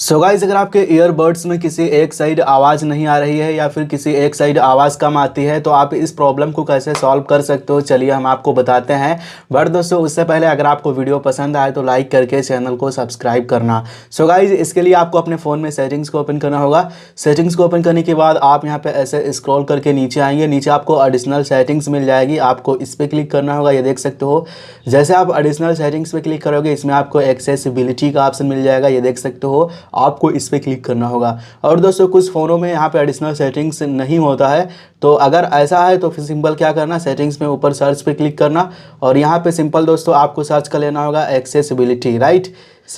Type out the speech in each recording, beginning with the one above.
So guys, अगर आपके earbuds में किसी एक साइड आवाज़ नहीं आ रही है या फिर किसी एक साइड आवाज़ कम आती है तो आप इस प्रॉब्लम को कैसे सॉल्व कर सकते हो, चलिए हम आपको बताते हैं। बट दोस्तों, उससे पहले अगर आपको वीडियो पसंद आए तो लाइक करके चैनल को सब्सक्राइब करना। सो गाइस, इसके लिए आपको अपने फ़ोन में सेटिंग्स को ओपन करना होगा। सेटिंग्स को ओपन करने के बाद आप यहाँ पर ऐसे स्क्रॉल करके नीचे आएंगे। नीचे आपको एडिशनल सेटिंग्स मिल जाएगी, आपको इस पर क्लिक करना होगा। ये देख सकते हो, जैसे आप एडिशनल सेटिंग्स पर क्लिक करोगे इसमें आपको एक्सेसिबिलिटी का ऑप्शन मिल जाएगा। ये देख सकते हो, आपको इस पर क्लिक करना होगा। और दोस्तों, कुछ फ़ोनों में यहाँ पे एडिशनल सेटिंग्स नहीं होता है, तो अगर ऐसा है तो फिर सिंपल क्या करना, सेटिंग्स में ऊपर सर्च पे क्लिक करना और यहाँ पे सिंपल दोस्तों आपको सर्च कर लेना होगा एक्सेसिबिलिटी, राइट।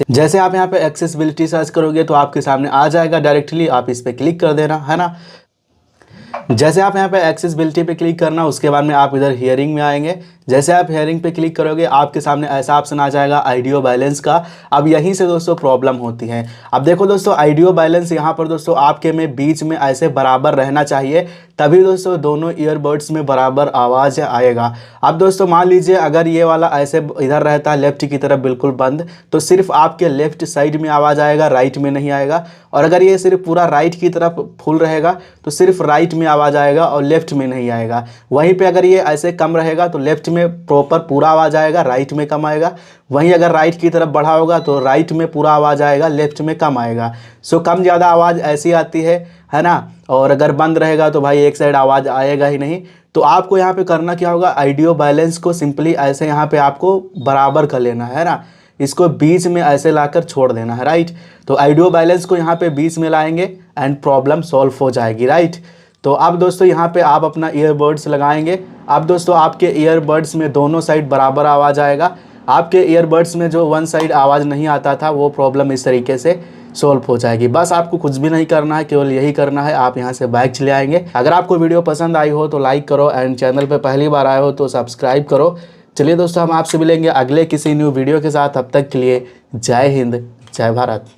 जैसे आप यहाँ पे एक्सेसिबिलिटी सर्च करोगे तो आपके सामने आ जाएगा डायरेक्टली, आप इस पर क्लिक कर देना, है ना। जैसे आप यहाँ पे एक्सेसिबिलिटी पे क्लिक करना, उसके बाद में आप इधर हियरिंग में आएंगे। जैसे आप हियरिंग पे क्लिक करोगे आपके सामने ऐसा ऑप्शन आ जाएगा ऑडियो बैलेंस का। अब यहीं से दोस्तों प्रॉब्लम होती है। अब देखो दोस्तों, ऑडियो बैलेंस यहाँ पर दोस्तों आपके में बीच में ऐसे बराबर रहना चाहिए, तभी दोस्तों दोनों ईयरबड्स में बराबर आवाज़ आएगा। अब दोस्तों मान लीजिए अगर ये वाला ऐसे इधर रहता है लेफ्ट की तरफ बिल्कुल बंद, तो सिर्फ आपके लेफ्ट साइड में आवाज़ आएगा, राइट में नहीं आएगा। और अगर ये सिर्फ पूरा राइट की तरफ फुल रहेगा तो सिर्फ राइट में आवाज़ आएगा और लेफ्ट में नहीं आएगा। वहीं पे अगर ये ऐसे कम रहेगा तो लेफ्ट में प्रॉपर पूरा आवाज़ आएगा, राइट में कम आएगा। वहीं अगर राइट की तरफ बढ़ा होगा तो राइट में पूरा आवाज़ आएगा, लेफ्ट में कम आएगा। सो कम ज़्यादा आवाज़ ऐसी आती है ना। और अगर बंद रहेगा तो भाई एक साइड आवाज़ आएगा ही नहीं। तो आपको यहाँ पे करना क्या होगा, ऑडियो बैलेंस को सिंपली ऐसे यहाँ पे आपको बराबर कर लेना है ना, इसको बीच में ऐसे लाकर छोड़ देना है, राइट। तो ऑडियो बैलेंस को यहाँ पे बीच में लाएंगे एंड प्रॉब्लम सॉल्व हो जाएगी, राइट। तो अब दोस्तों यहाँ पे आप अपना ईयरबड्स लगाएंगे। अब दोस्तों आपके ईयरबड्स में दोनों साइड बराबर आवाज़ आएगा। आपके ईयरबड्स में जो वन साइड आवाज़ नहीं आता था वो प्रॉब्लम इस तरीके से सॉल्व हो जाएगी। बस आपको कुछ भी नहीं करना है, केवल यही करना है, आप यहाँ से बैक चले आएंगे। अगर आपको वीडियो पसंद आई हो तो लाइक करो एंड चैनल पर पहली बार आए हो तो सब्सक्राइब करो। चलिए दोस्तों, हम आपसे मिलेंगे अगले किसी न्यू वीडियो के साथ। अब तक के लिए जय हिंद, जय भारत।